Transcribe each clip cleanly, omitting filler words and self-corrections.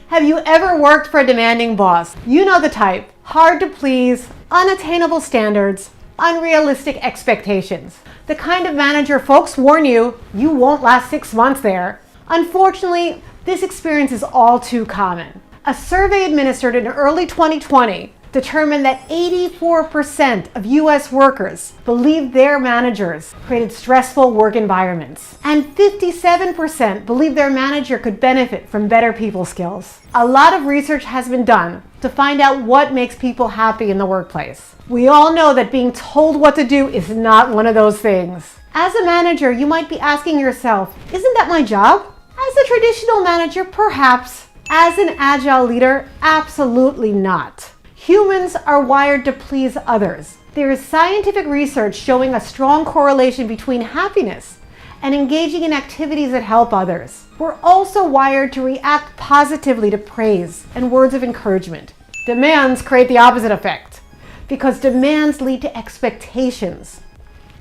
Have you ever worked for a demanding boss? You know the type. Hard to please, unattainable standards, unrealistic expectations. The kind of manager folks warn you won't last 6 months there. Unfortunately, this experience is all too common. A survey administered in early 2020 determined that 84% of US workers believed their managers created stressful work environments, and 57% believed their manager could benefit from better people skills. A lot of research has been done to find out what makes people happy in the workplace. We all know that being told what to do is not one of those things. As a manager, you might be asking yourself, isn't that my job? As a traditional manager, perhaps. As an agile leader, absolutely not. Humans are wired to please others. There is scientific research showing a strong correlation between happiness and engaging in activities that help others. We're also wired to react positively to praise and words of encouragement. Demands create the opposite effect because demands lead to expectations,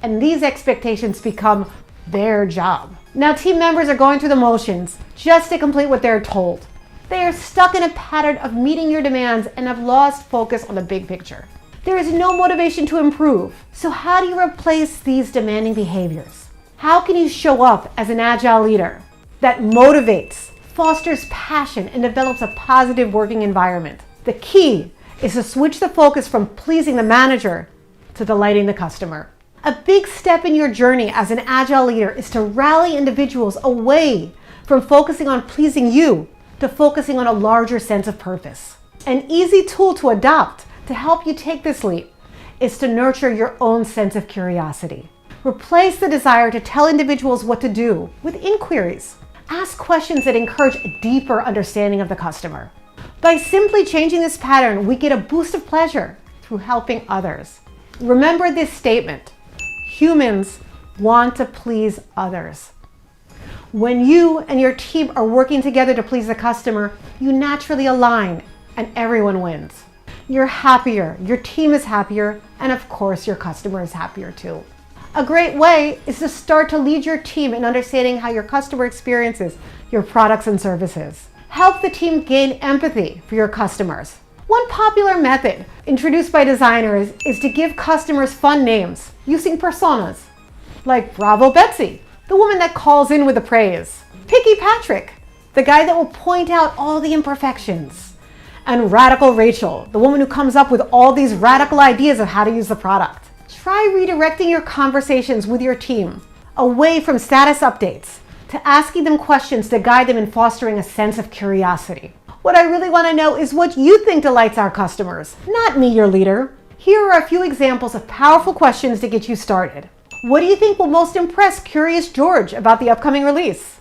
and these expectations become their job. Now, team members are going through the motions just to complete what they're told. They are stuck in a pattern of meeting your demands and have lost focus on the big picture. There is no motivation to improve. So how do you replace these demanding behaviors? How can you show up as an agile leader that motivates, fosters passion, and develops a positive working environment? The key is to switch the focus from pleasing the manager to delighting the customer. A big step in your journey as an agile leader is to rally individuals away from focusing on pleasing you to focusing on a larger sense of purpose. An easy tool to adopt to help you take this leap is to nurture your own sense of curiosity. Replace the desire to tell individuals what to do with inquiries. Ask questions that encourage a deeper understanding of the customer. By simply changing this pattern, we get a boost of pleasure through helping others. Remember this statement: humans want to please others. When you and your team are working together to please the customer, you naturally align and everyone wins. You're happier, your team is happier, and of course your customer is happier too. A great way is to start to lead your team in understanding how your customer experiences your products and services. Help the team gain empathy for your customers. One popular method introduced by designers is to give customers fun names using personas, like Bravo Betsy, the woman that calls in with the praise; Picky Patrick, the guy that will point out all the imperfections; and Radical Rachel, the woman who comes up with all these radical ideas of how to use the product. Try redirecting your conversations with your team away from status updates to asking them questions to guide them in fostering a sense of curiosity. What I really want to know is what you think delights our customers, not me, your leader. Here are a few examples of powerful questions to get you started. What do you think will most impress Curious George about the upcoming release?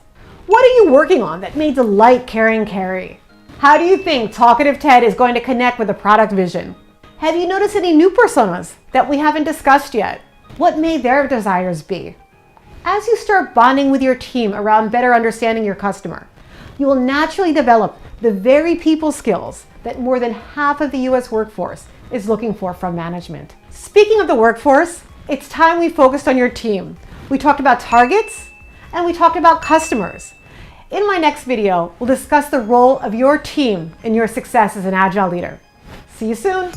What are you working on that may delight Caring Carrie? How do you think Talkative Ted is going to connect with the product vision? Have you noticed any new personas that we haven't discussed yet? What may their desires be? As you start bonding with your team around better understanding your customer, you will naturally develop the very people skills that more than half of the US workforce is looking for from management. Speaking of the workforce, it's time we focused on your team. We talked about targets and we talked about customers. In my next video, we'll discuss the role of your team in your success as an agile leader. See you soon.